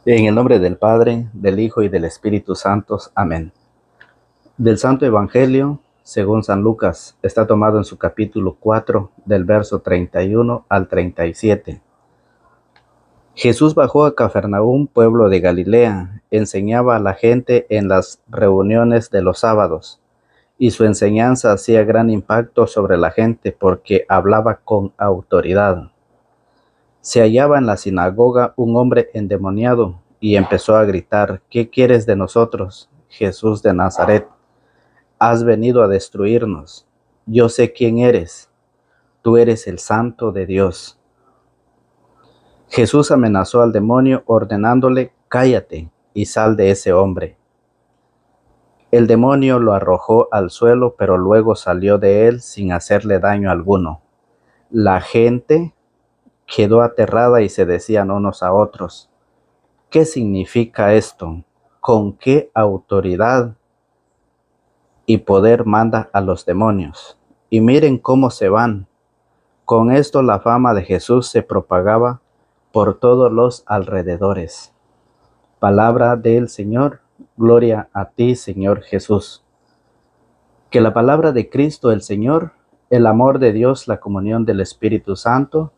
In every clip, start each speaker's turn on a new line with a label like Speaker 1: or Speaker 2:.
Speaker 1: En el nombre del Padre, del Hijo y del Espíritu Santo. Amén. Del Santo Evangelio, según San Lucas, está tomado en su capítulo 4, del verso 31 al 37. Jesús bajó a Cafarnaúm, pueblo de Galilea, enseñaba a la gente en las reuniones de los sábados, y su enseñanza hacía gran impacto sobre la gente porque hablaba con autoridad. Se hallaba en la sinagoga un hombre endemoniado y empezó a gritar: ¿Qué quieres de nosotros, Jesús de Nazaret? ¿Has venido a destruirnos? Yo sé quién eres. Tú eres el Santo de Dios. Jesús amenazó al demonio ordenándole: cállate y sal de ese hombre. El demonio lo arrojó al suelo, pero luego salió de él sin hacerle daño alguno. La gente quedó aterrada y se decían unos a otros: ¿qué significa esto? ¿Con qué autoridad y poder manda a los demonios? Y miren cómo se van. Con esto la fama de Jesús se propagaba por todos los alrededores. Palabra del Señor. Gloria a ti, Señor Jesús. Que la palabra de Cristo el Señor, el amor de Dios, la comunión del Espíritu Santo,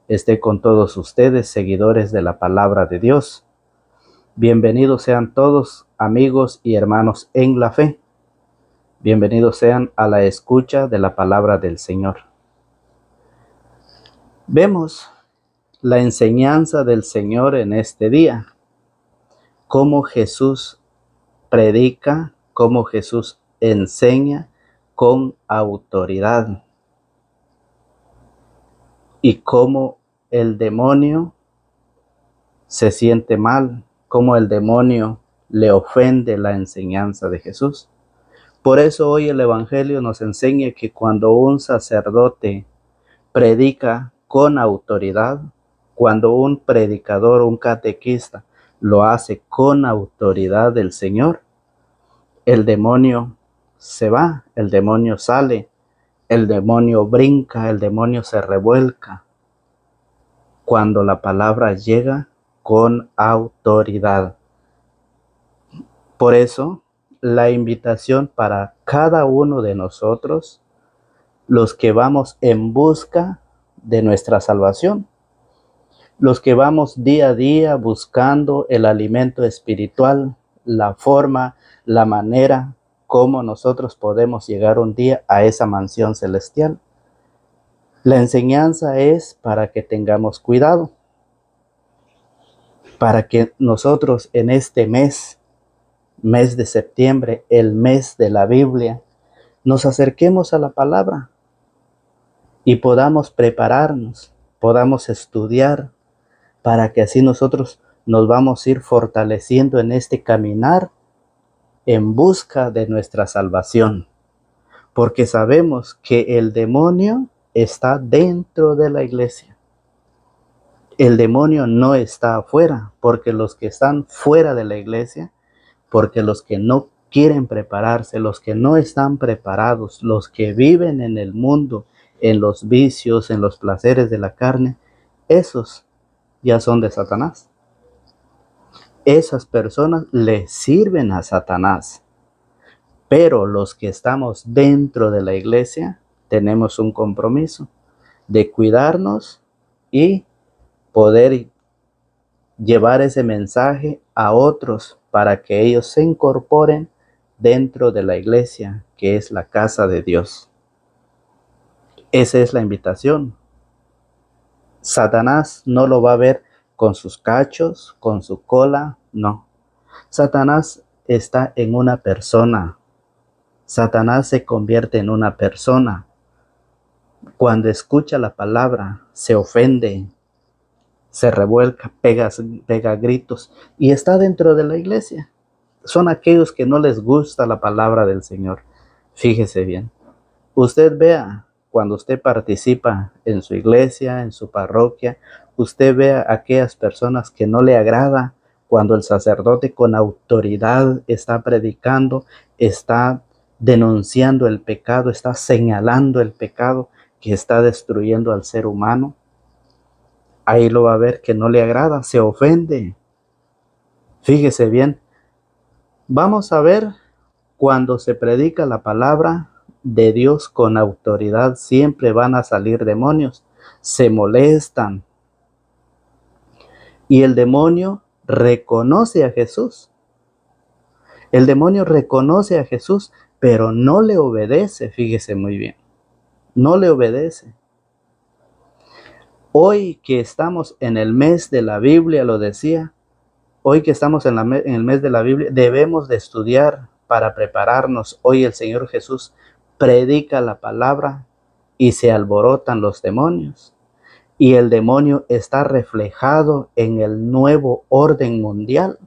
Speaker 1: esté con todos ustedes, seguidores de la palabra de Dios. Bienvenidos sean todos, amigos y hermanos en la fe. Bienvenidos sean a la escucha de la palabra del Señor. Vemos la enseñanza del Señor en este día. Cómo Jesús predica, cómo Jesús enseña con autoridad. Y cómo el demonio se siente mal, cómo el demonio le ofende la enseñanza de Jesús. Por eso hoy el Evangelio nos enseña que cuando un sacerdote predica con autoridad, cuando un predicador, un catequista, lo hace con autoridad del Señor, el demonio se va, el demonio sale, el demonio brinca, el demonio se revuelca, cuando la palabra llega con autoridad. Por eso, la invitación para cada uno de nosotros, los que vamos en busca de nuestra salvación, los que vamos día a día buscando el alimento espiritual, la forma, la manera como nosotros podemos llegar un día a esa mansión celestial. La enseñanza es para que tengamos cuidado, para que nosotros en este mes de septiembre, el mes de la Biblia, nos acerquemos a la palabra y podamos prepararnos, podamos estudiar, para que así nosotros nos vamos a ir fortaleciendo en este caminar en busca de nuestra salvación. Porque sabemos que el demonio está dentro de la iglesia. El demonio no está afuera, porque los que están fuera de la iglesia, porque los que no quieren prepararse, los que no están preparados, los que viven en el mundo, en los vicios, en los placeres de la carne, esos ya son de Satanás. Esas personas le sirven a Satanás. Pero los que estamos dentro de la iglesia tenemos un compromiso de cuidarnos y poder llevar ese mensaje a otros para que ellos se incorporen dentro de la iglesia, que es la casa de Dios. Esa es la invitación. Satanás no lo va a ver con sus cachos, con su cola, no. Satanás está en una persona. Satanás se convierte en una persona. Cuando escucha la palabra, se ofende, se revuelca, pega gritos y está dentro de la iglesia. Son aquellos que no les gusta la palabra del Señor. Fíjese bien. Usted vea, cuando usted participa en su iglesia, en su parroquia, usted vea a aquellas personas que no le agrada cuando el sacerdote con autoridad está predicando, está denunciando el pecado, está señalando el pecado que está destruyendo al ser humano. Ahí lo va a ver que no le agrada, se ofende. Fíjese bien, vamos a ver cuando se predica la palabra de Dios con autoridad, siempre van a salir demonios, se molestan y el demonio reconoce a Jesús. El demonio reconoce a Jesús, pero no le obedece, fíjese muy bien, no le obedece. Hoy que estamos en el mes de la Biblia, lo decía, hoy que estamos en el mes de la Biblia, debemos de estudiar para prepararnos. Hoy el Señor Jesús predica la palabra y se alborotan los demonios. Y el demonio está reflejado en el nuevo orden mundial.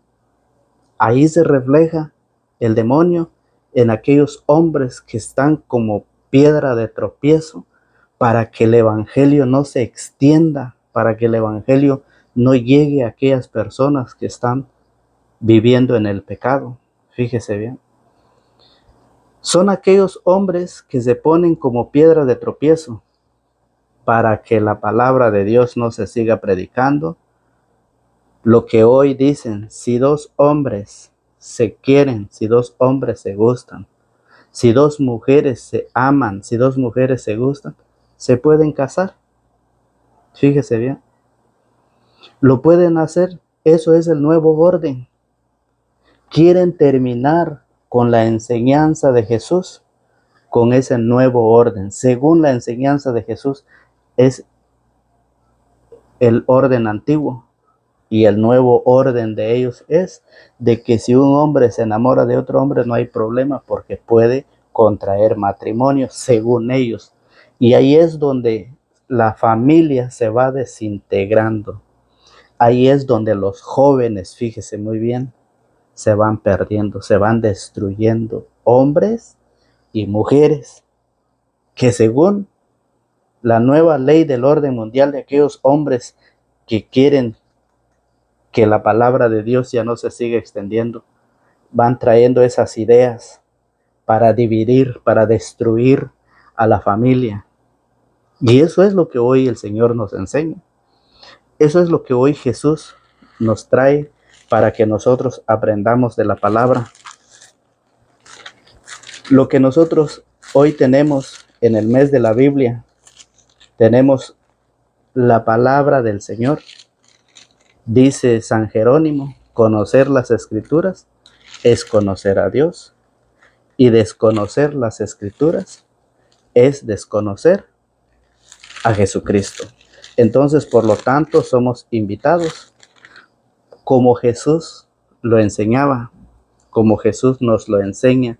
Speaker 1: Ahí se refleja el demonio en aquellos hombres que están como piedra de tropiezo para que el evangelio no se extienda, para que el evangelio no llegue a aquellas personas que están viviendo en el pecado. Fíjese bien. Son aquellos hombres que se ponen como piedra de tropiezo para que la palabra de Dios no se siga predicando. Lo que hoy dicen, si dos hombres se quieren, si dos hombres se gustan, si dos mujeres se aman, si dos mujeres se gustan, se pueden casar. Fíjese bien. Lo pueden hacer. Eso es el nuevo orden. Quieren terminar con la enseñanza de Jesús, con ese nuevo orden. Según la enseñanza de Jesús, es el orden antiguo. Y el nuevo orden de ellos es de que si un hombre se enamora de otro hombre no hay problema porque puede contraer matrimonio según ellos. Y ahí es donde la familia se va desintegrando. Ahí es donde los jóvenes, fíjese muy bien, se van perdiendo, se van destruyendo. Hombres y mujeres que según la nueva ley del orden mundial de aquellos hombres que quieren que la palabra de Dios ya no se siga extendiendo, van trayendo esas ideas para dividir, para destruir a la familia. Y eso es lo que hoy el Señor nos enseña. Eso es lo que hoy Jesús nos trae para que nosotros aprendamos de la palabra. Lo que nosotros hoy tenemos en el mes de la Biblia, tenemos la palabra del Señor. Dice San Jerónimo, conocer las Escrituras es conocer a Dios, y desconocer las Escrituras es desconocer a Jesucristo. Entonces, por lo tanto, somos invitados, como Jesús lo enseñaba, como Jesús nos lo enseña,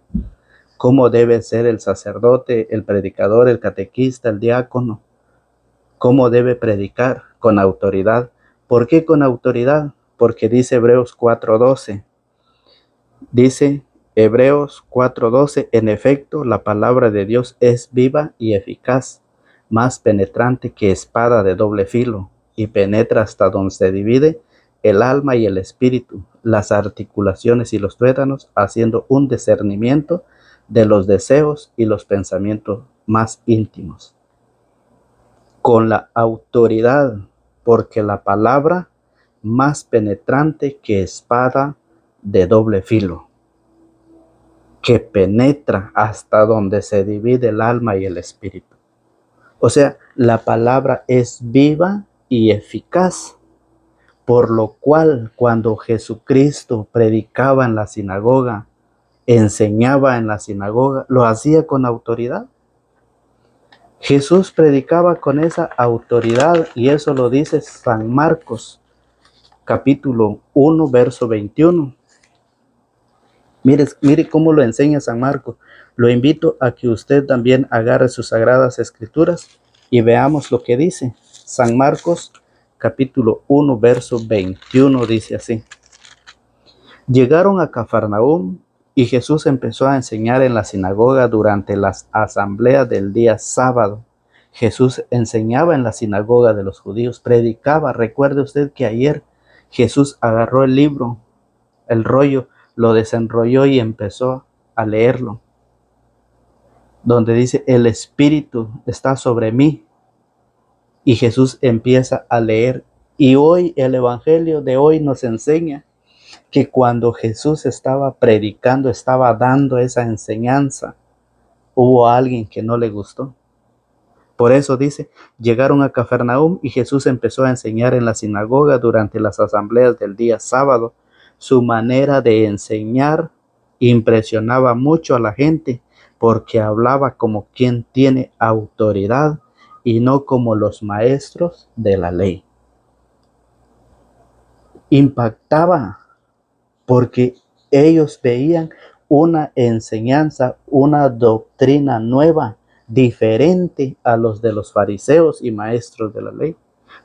Speaker 1: cómo debe ser el sacerdote, el predicador, el catequista, el diácono, cómo debe predicar con autoridad. ¿Por qué con autoridad? Porque dice Hebreos 4:12. Dice Hebreos 4:12, en efecto, la palabra de Dios es viva y eficaz, más penetrante que espada de doble filo, y penetra hasta donde se divide el alma y el espíritu, las articulaciones y los tuétanos, haciendo un discernimiento de los deseos y los pensamientos más íntimos. Con la autoridad, porque la palabra más penetrante que espada de doble filo, que penetra hasta donde se divide el alma y el espíritu. O sea, la palabra es viva y eficaz, por lo cual cuando Jesucristo predicaba en la sinagoga, enseñaba en la sinagoga, lo hacía con autoridad. Jesús predicaba con esa autoridad y eso lo dice San Marcos, capítulo 1, verso 21. Mire cómo lo enseña San Marcos. Lo invito a que usted también agarre sus sagradas escrituras y veamos lo que dice. San Marcos, capítulo 1, verso 21, dice así. Llegaron a Cafarnaúm y Jesús empezó a enseñar en la sinagoga durante las asambleas del día sábado. Jesús enseñaba en la sinagoga de los judíos, predicaba. Recuerde usted que ayer Jesús agarró el libro, el rollo, lo desenrolló y empezó a leerlo, donde dice, el Espíritu está sobre mí. Y Jesús empieza a leer. Y hoy el Evangelio de hoy nos enseña que cuando Jesús estaba predicando, estaba dando esa enseñanza, hubo alguien que no le gustó. Por eso dice, llegaron a Cafarnaúm y Jesús empezó a enseñar en la sinagoga durante las asambleas del día sábado. Su manera de enseñar impresionaba mucho a la gente porque hablaba como quien tiene autoridad y no como los maestros de la ley. Impactaba porque ellos veían una enseñanza, una doctrina nueva, diferente a los de los fariseos y maestros de la ley.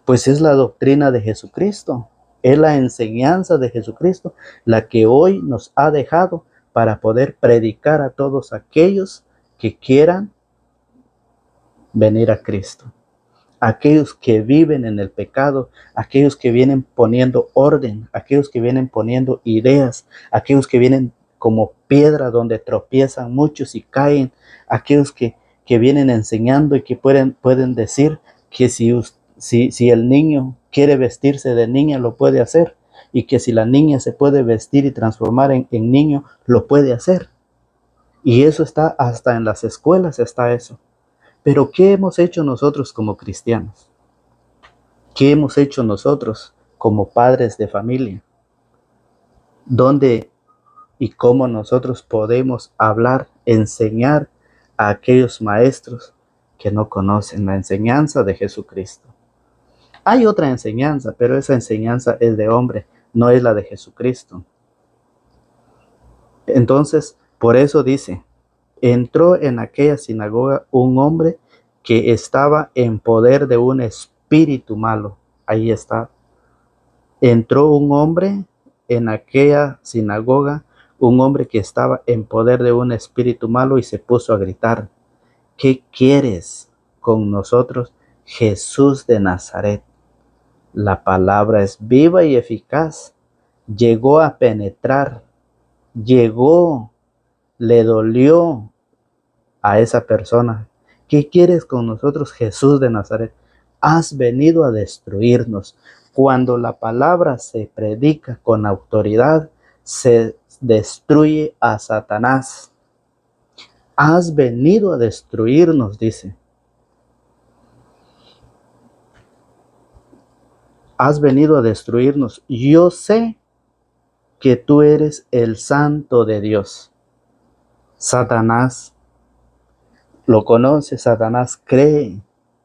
Speaker 1: Pues es la doctrina de Jesucristo, es la enseñanza de Jesucristo, la que hoy nos ha dejado para poder predicar a todos aquellos que quieran venir a Cristo. Aquellos que viven en el pecado, aquellos que vienen poniendo orden, aquellos que vienen poniendo ideas, aquellos que vienen como piedra donde tropiezan muchos y caen, aquellos que vienen enseñando y que pueden decir que si el niño quiere vestirse de niña, lo puede hacer, y que si la niña se puede vestir y transformar en niño, lo puede hacer. Y eso está hasta en las escuelas, está eso. Pero ¿qué hemos hecho nosotros como cristianos? ¿Qué hemos hecho nosotros como padres de familia? ¿Dónde y cómo nosotros podemos hablar, enseñar a aquellos maestros que no conocen la enseñanza de Jesucristo? Hay otra enseñanza, pero esa enseñanza es de hombre, no es la de Jesucristo. Entonces, por eso dice, entró en aquella sinagoga un hombre que estaba en poder de un espíritu malo. Ahí está. Entró un hombre en aquella sinagoga, un hombre que estaba en poder de un espíritu malo y se puso a gritar, ¿qué quieres con nosotros, Jesús de Nazaret? La palabra es viva y eficaz. Llegó a penetrar, le dolió a esa persona. ¿Qué quieres con nosotros, Jesús de Nazaret? Has venido a destruirnos. Cuando la palabra se predica con autoridad, se destruye a Satanás. Has venido a destruirnos, dice. Has venido a destruirnos. Yo sé que tú eres el Santo de Dios. Satanás lo conoce, Satanás cree.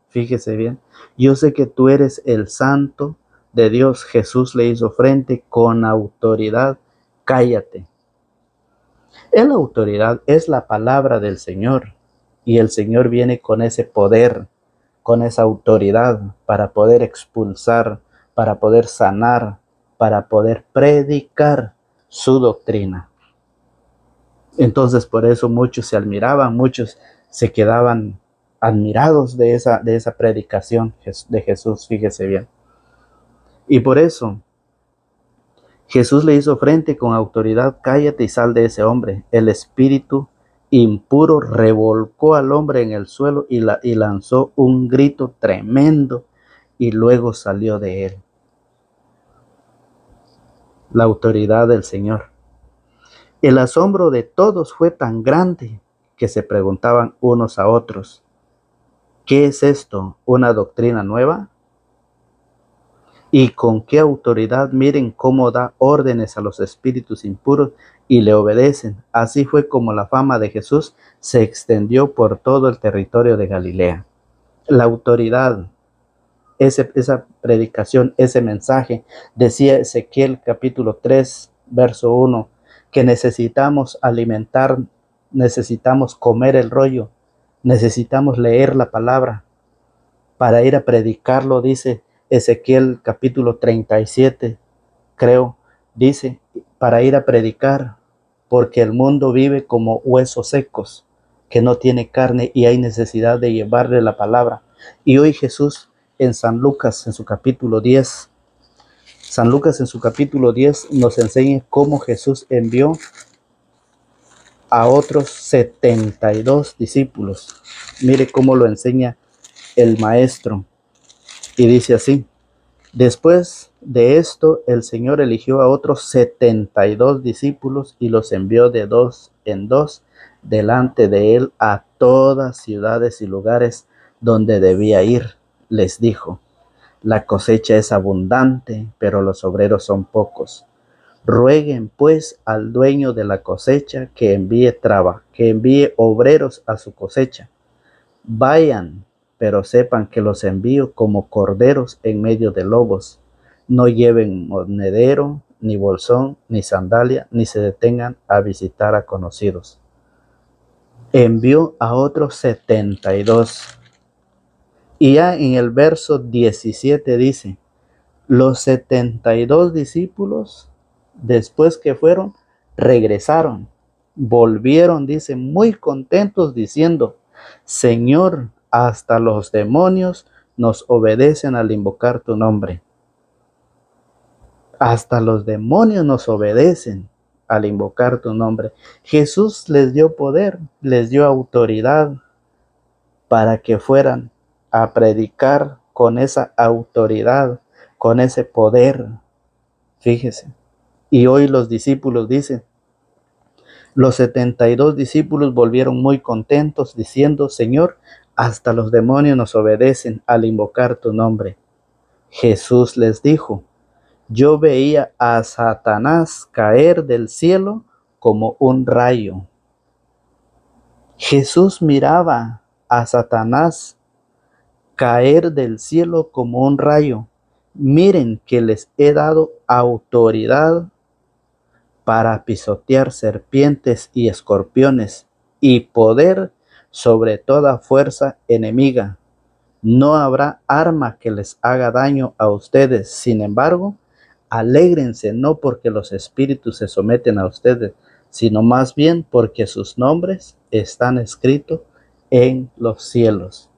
Speaker 1: Fíjese bien, yo sé que tú eres el Santo de Dios. Jesús le hizo frente con autoridad. Cállate. La autoridad es la palabra del Señor. Y el Señor viene con ese poder, con esa autoridad para poder expulsar, para poder sanar, para poder predicar su doctrina. Entonces por eso muchos se admiraban, muchos se quedaban admirados de esa predicación de Jesús, fíjese bien. Y por eso Jesús le hizo frente con autoridad, cállate y sal de ese hombre. El espíritu impuro revolcó al hombre en el suelo y lanzó un grito tremendo y luego salió de él. La autoridad del Señor. El asombro de todos fue tan grande que se preguntaban unos a otros, ¿qué es esto? ¿Una doctrina nueva? ¿Y con qué autoridad? Miren cómo da órdenes a los espíritus impuros y le obedecen. Así fue como la fama de Jesús se extendió por todo el territorio de Galilea. La autoridad, esa predicación, ese mensaje, decía Ezequiel capítulo 3, verso 1, que necesitamos alimentar, necesitamos comer el rollo, necesitamos leer la palabra para ir a predicarlo, dice Ezequiel capítulo 37, creo, dice, para ir a predicar, porque el mundo vive como huesos secos, que no tiene carne y hay necesidad de llevarle la palabra. Y hoy Jesús en San Lucas, en su capítulo 10, San Lucas en su capítulo 10 nos enseña cómo Jesús envió a otros 72 discípulos. Mire cómo lo enseña el maestro. Y dice así, después de esto el Señor eligió a otros 72 discípulos y los envió de dos en dos delante de él a todas ciudades y lugares donde debía ir. Les dijo: la cosecha es abundante, pero los obreros son pocos. Rueguen pues al dueño de la cosecha que envíe obreros a su cosecha. Vayan, pero sepan que los envío como corderos en medio de lobos. No lleven monedero, ni bolsón, ni sandalia, ni se detengan a visitar a conocidos. Envió a otros 72. Y ya en el verso 17 dice: los 72 discípulos, después que fueron, regresaron, volvieron, dice, muy contentos, diciendo: Señor, hasta los demonios nos obedecen al invocar tu nombre. Hasta los demonios nos obedecen al invocar tu nombre. Jesús les dio poder, les dio autoridad para que fueran a predicar con esa autoridad, con ese poder. Fíjese. Y hoy los discípulos dicen, los 72 discípulos volvieron muy contentos diciendo: Señor, hasta los demonios nos obedecen al invocar tu nombre. Jesús les dijo: yo veía a Satanás caer del cielo como un rayo. Jesús miraba a Satanás caer del cielo como un rayo. Miren que les he dado autoridad para pisotear serpientes y escorpiones y poder sobre toda fuerza enemiga. No habrá arma que les haga daño a ustedes. Sin embargo, alégrense no porque los espíritus se someten a ustedes, sino más bien porque sus nombres están escritos en los cielos.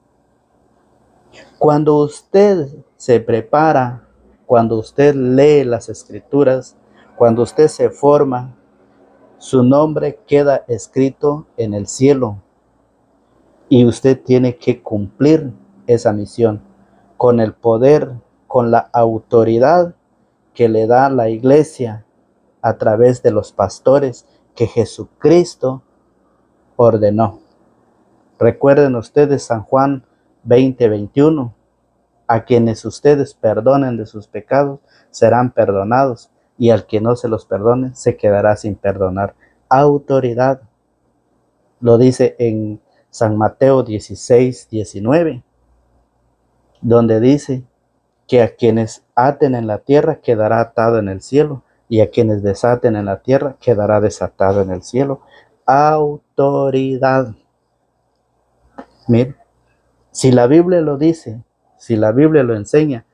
Speaker 1: Cuando usted se prepara, cuando usted lee las escrituras, cuando usted se forma, su nombre queda escrito en el cielo y usted tiene que cumplir esa misión con el poder, con la autoridad que le da la iglesia a través de los pastores que Jesucristo ordenó. Recuerden ustedes San Juan 20:21. A quienes ustedes perdonen de sus pecados serán perdonados, y al que no se los perdone se quedará sin perdonar. Autoridad. Lo dice en San Mateo 16:19, donde dice que a quienes aten en la tierra quedará atado en el cielo, y a quienes desaten en la tierra quedará desatado en el cielo. Autoridad. Mire, si la Biblia lo dice, si la Biblia lo enseña,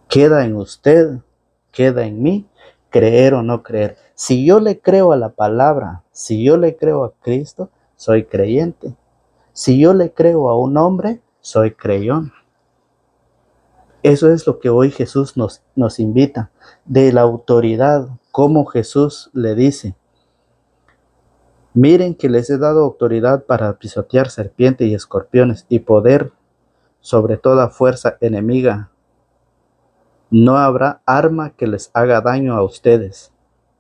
Speaker 1: queda en usted, queda en mí, creer o no creer. Si yo le creo a la palabra, si yo le creo a Cristo, soy creyente. Si yo le creo a un hombre, soy creyón. Eso es lo que hoy Jesús nos invita, de la autoridad, como Jesús le dice: miren que les he dado autoridad para pisotear serpientes y escorpiones y poder sobre toda fuerza enemiga. No habrá arma que les haga daño a ustedes.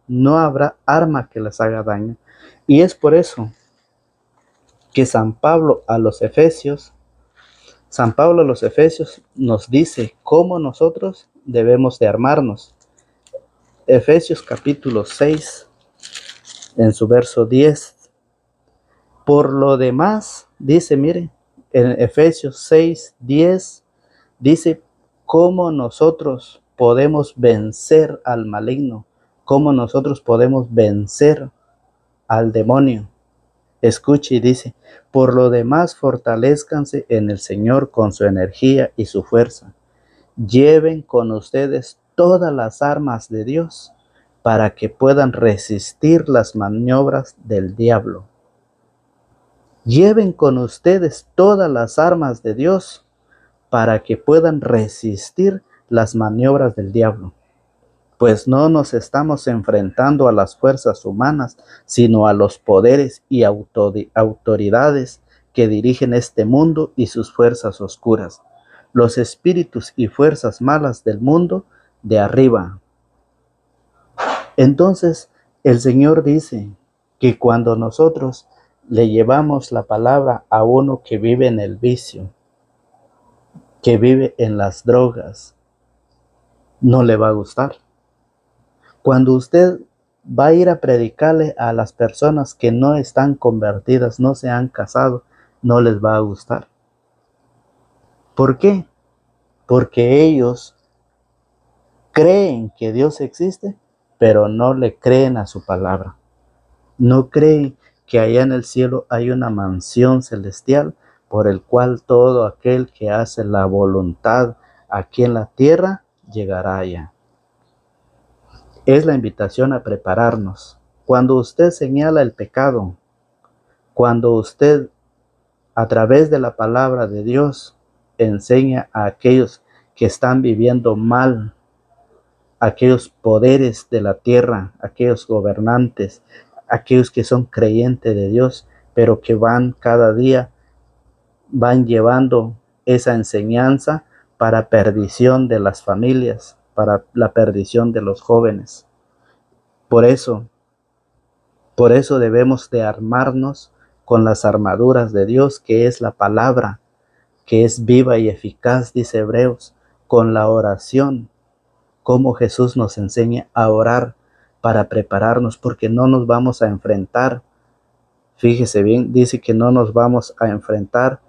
Speaker 1: No habrá arma que les haga daño. Y es por eso que San Pablo a los Efesios nos dice cómo nosotros debemos de armarnos. Efesios capítulo 6, en su verso 10. Por lo demás, dice, mire, en Efesios 6:10, dice cómo nosotros podemos vencer al maligno, cómo nosotros podemos vencer al demonio. Escuche y dice: por lo demás, fortalezcanse en el Señor con su energía y su fuerza. Lleven con ustedes todas las armas de Dios para que puedan resistir las maniobras del diablo. Lleven con ustedes todas las armas de Dios para que puedan resistir las maniobras del diablo. Pues no nos estamos enfrentando a las fuerzas humanas, sino a los poderes y autoridades que dirigen este mundo y sus fuerzas oscuras. los espíritus y fuerzas malas del mundo de arriba. Entonces, el Señor dice que cuando nosotros le llevamos la palabra a uno que vive en el vicio, que vive en las drogas, no le va a gustar. Cuando usted va a ir a predicarle a las personas que no están convertidas, no se han casado, no les va a gustar. ¿Por qué? Porque ellos creen que Dios existe, pero no le creen a su palabra. No creen que allá en el cielo hay una mansión celestial por el cual todo aquel que hace la voluntad aquí en la tierra llegará allá. Es la invitación a prepararnos. Cuando usted señala el pecado, cuando usted a través de la palabra de Dios enseña a aquellos que están viviendo mal, aquellos poderes de la tierra, aquellos gobernantes, aquellos que son creyentes de Dios, pero que van cada día, van llevando esa enseñanza para perdición de las familias, para la perdición de los jóvenes. Por eso debemos de armarnos con las armaduras de Dios, que es la palabra, que es viva y eficaz, dice Hebreos, con la oración, como Jesús nos enseña a orar para prepararnos, porque no nos vamos a enfrentar. Fíjese bien, dice que no nos vamos a enfrentar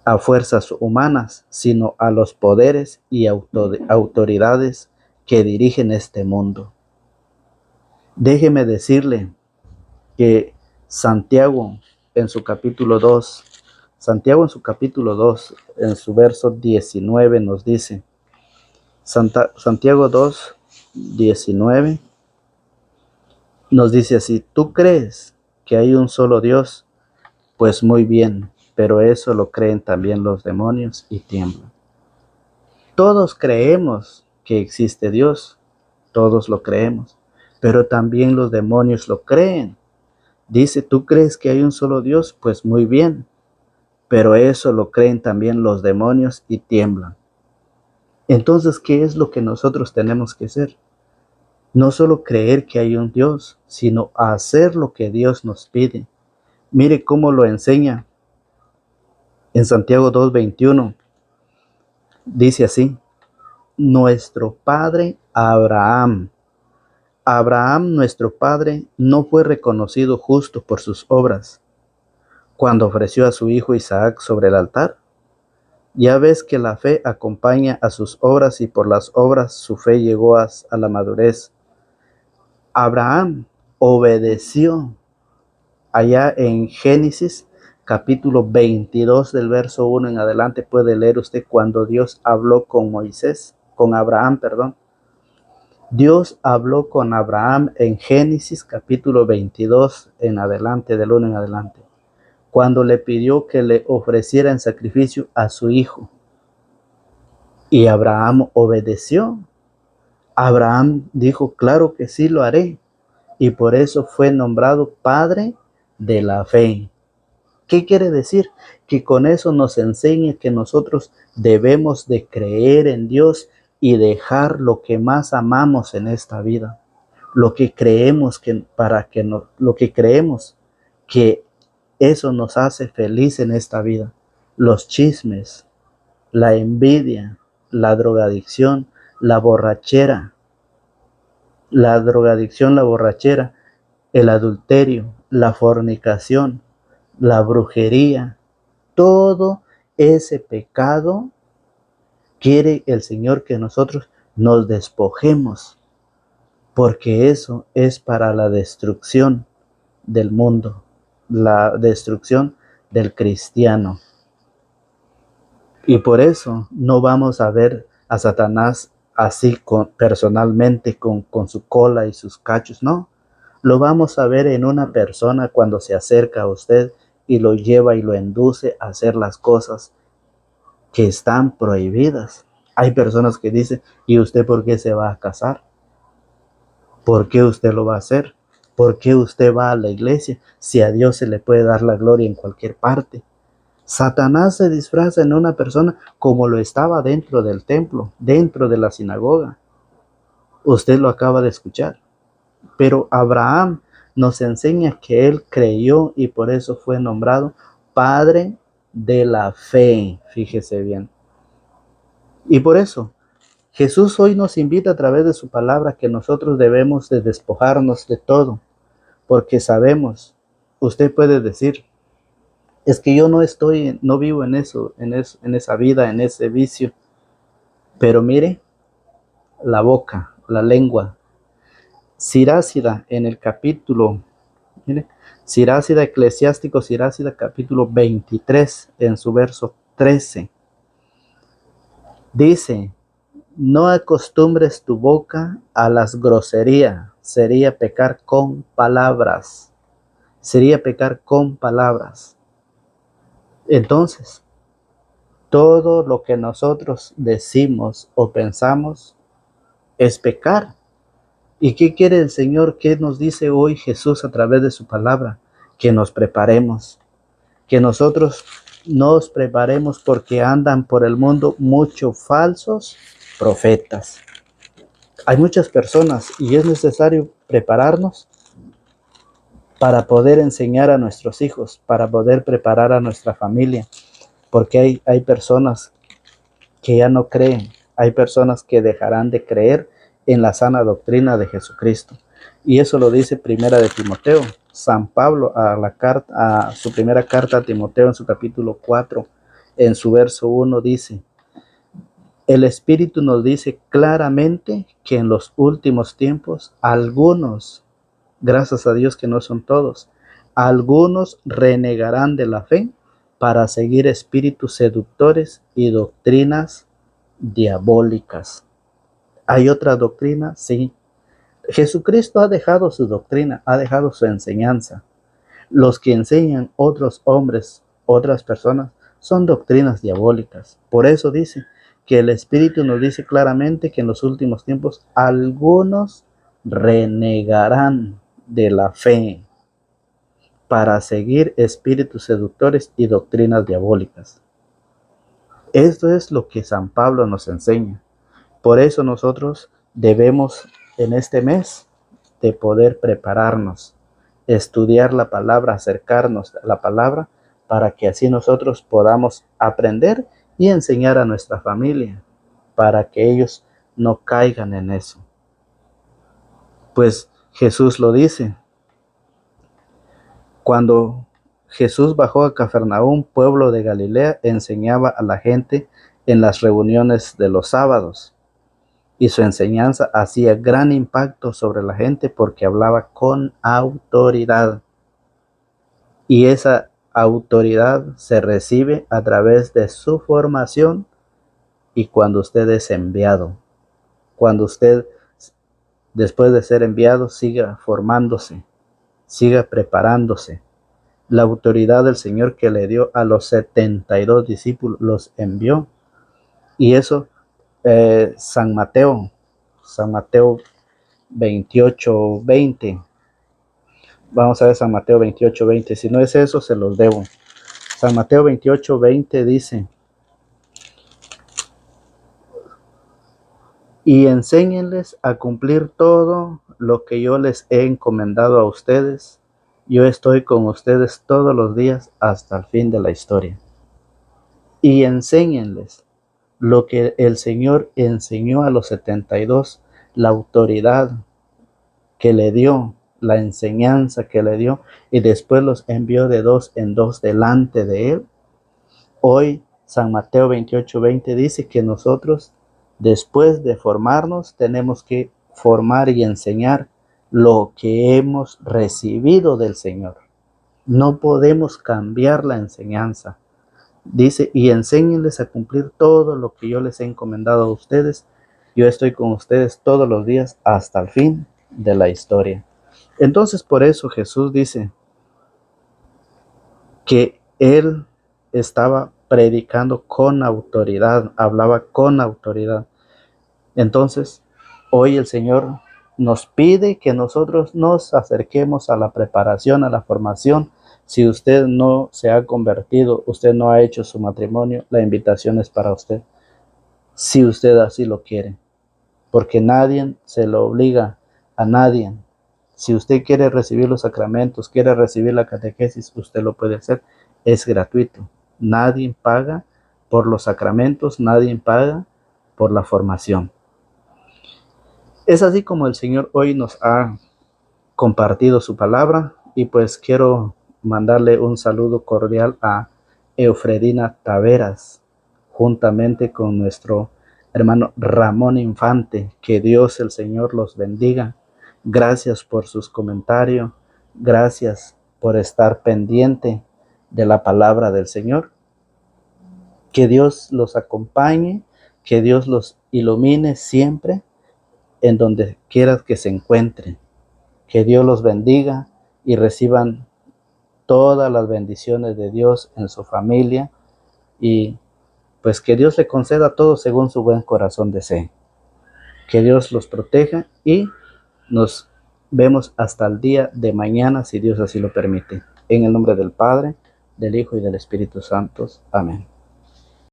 Speaker 1: a fuerzas humanas, sino a los poderes y autoridades que dirigen este mundo. Déjeme decirle que Santiago en su capítulo 2, en su verso 19 nos dice, Santiago 2, 19, nos dice así: ¿tú crees que hay un solo Dios? Pues muy bien, pero eso lo creen también los demonios y tiemblan. Todos creemos que existe Dios, todos lo creemos, pero también los demonios lo creen. Dice, ¿tú crees que hay un solo Dios? Pues muy bien, pero eso lo creen también los demonios y tiemblan. Entonces, ¿qué es lo que nosotros tenemos que hacer? No solo creer que hay un Dios, sino hacer lo que Dios nos pide. Mire cómo lo enseña en Santiago 2:21. Dice así: nuestro padre Abraham, nuestro padre, no fue reconocido justo por sus obras cuando ofreció a su hijo Isaac sobre el altar. Ya ves que la fe acompaña a sus obras y por las obras su fe llegó a la madurez. Abraham obedeció. Allá en Génesis capítulo 22 del verso 1 en adelante puede leer usted cuando Dios habló con Abraham. Dios habló con Abraham en Génesis capítulo 22 en adelante, del 1 en adelante, cuando le pidió que le ofreciera en sacrificio a su hijo. Y Abraham obedeció. Abraham dijo, claro que sí lo haré. Y por eso fue nombrado padre de la fe. ¿Qué quiere decir? Que con eso nos enseña que nosotros debemos de creer en Dios y dejar lo que más amamos en esta vida. Lo que creemos lo que creemos que eso nos hace feliz en esta vida. Los chismes, la envidia, la drogadicción, la borrachera, el adulterio, la fornicación, la brujería, todo ese pecado quiere el Señor que nosotros nos despojemos, porque eso es para la destrucción del mundo, la destrucción del cristiano. Y por eso no vamos a ver a Satanás así personalmente con su cola y sus cachos, no. Lo vamos a ver en una persona cuando se acerca a usted y lo lleva y lo induce a hacer las cosas que están prohibidas. Hay personas que dicen, ¿y usted por qué se va a casar? ¿Por qué usted lo va a hacer? ¿Por qué usted va a la iglesia si a Dios se le puede dar la gloria en cualquier parte? Satanás se disfraza en una persona como lo estaba dentro del templo, dentro de la sinagoga. Usted lo acaba de escuchar. Pero Abraham nos enseña que él creyó y por eso fue nombrado Padre de la fe. Fíjese bien. Y por eso Jesús hoy nos invita a través de su palabra que nosotros debemos de despojarnos de todo, porque sabemos, usted puede decir, es que yo no vivo en eso, en esa vida, en ese vicio. Pero mire, la boca, la lengua, Sirácida en el capítulo, mire, Sirácida, Eclesiástico Sirácida, capítulo 23, en su verso 13, dice, no acostumbres tu boca a las groserías, sería pecar con palabras, sería pecar con palabras. Entonces, todo lo que nosotros decimos o pensamos es pecar. ¿Y qué quiere el Señor? ¿Qué nos dice hoy Jesús a través de su palabra? Que nos preparemos, que nosotros nos preparemos porque andan por el mundo muchos falsos profetas. Hay muchas personas y es necesario prepararnos para poder enseñar a nuestros hijos, para poder preparar a nuestra familia, porque hay personas que ya no creen, hay personas que dejarán de creer en la sana doctrina de Jesucristo. Y eso lo dice Primera de Timoteo. San Pablo a su primera carta a Timoteo en su capítulo 4, en su verso 1 dice, el Espíritu nos dice claramente que en los últimos tiempos algunos, gracias a Dios que no son todos, algunos renegarán de la fe para seguir espíritus seductores y doctrinas diabólicas. ¿Hay otra doctrina? Sí. Jesucristo ha dejado su doctrina, ha dejado su enseñanza. Los que enseñan otros hombres, otras personas, son doctrinas diabólicas. Por eso dice que el Espíritu nos dice claramente que en los últimos tiempos algunos renegarán de la fe para seguir espíritus seductores y doctrinas diabólicas. Esto es lo que San Pablo nos enseña. Por eso nosotros debemos en este mes de poder prepararnos, estudiar la palabra, acercarnos a la palabra para que así nosotros podamos aprender y enseñar a nuestra familia para que ellos no caigan en eso. Pues Jesús lo dice. Cuando Jesús bajó a Cafarnaúm, pueblo de Galilea, enseñaba a la gente en las reuniones de los sábados. Y su enseñanza hacía gran impacto sobre la gente porque hablaba con autoridad. Y esa autoridad se recibe a través de su formación y cuando usted es enviado. Cuando usted, después de ser enviado, siga formándose, siga preparándose. La autoridad del Señor que le dio a los 72 discípulos los envió. Y eso, San Mateo 28:20. Vamos a ver San Mateo 28:20. Si no es eso, se los debo. San Mateo 28:20 dice, y enséñenles a cumplir todo lo que yo les he encomendado a ustedes. Yo estoy con ustedes todos los días hasta el fin de la historia. Y enséñenles lo que el Señor enseñó a los 72, la autoridad que le dio, la enseñanza que le dio, y después los envió de dos en dos delante de él. Hoy San Mateo 28:20 dice que nosotros, después de formarnos, tenemos que formar y enseñar lo que hemos recibido del Señor. No podemos cambiar la enseñanza. Dice, y enséñenles a cumplir todo lo que yo les he encomendado a ustedes. Yo estoy con ustedes todos los días hasta el fin de la historia. Entonces, por eso Jesús dice que Él estaba predicando con autoridad, hablaba con autoridad. Entonces, hoy el Señor nos pide que nosotros nos acerquemos a la preparación, a la formación, Si usted no se ha convertido, usted no ha hecho su matrimonio, la invitación es para usted, si usted así lo quiere, porque nadie se lo obliga a nadie. Si usted quiere recibir los sacramentos, quiere recibir la catequesis, usted lo puede hacer, es gratuito. Nadie paga por los sacramentos, nadie paga por la formación. Es así como el Señor hoy nos ha compartido su palabra, y pues quiero mandarle un saludo cordial a Eufredina Taveras, juntamente con nuestro hermano Ramón Infante. Que Dios el Señor los bendiga. Gracias por sus comentarios, gracias por estar pendiente de la palabra del Señor. Que Dios los acompañe, que Dios los ilumine siempre en donde quiera que se encuentren. Que Dios los bendiga y reciban todas las bendiciones de Dios en su familia, y pues que Dios le conceda todo según su buen corazón desee. Que Dios los proteja y nos vemos hasta el día de mañana, si Dios así lo permite. En el nombre del Padre, del Hijo y del Espíritu Santo. Amén.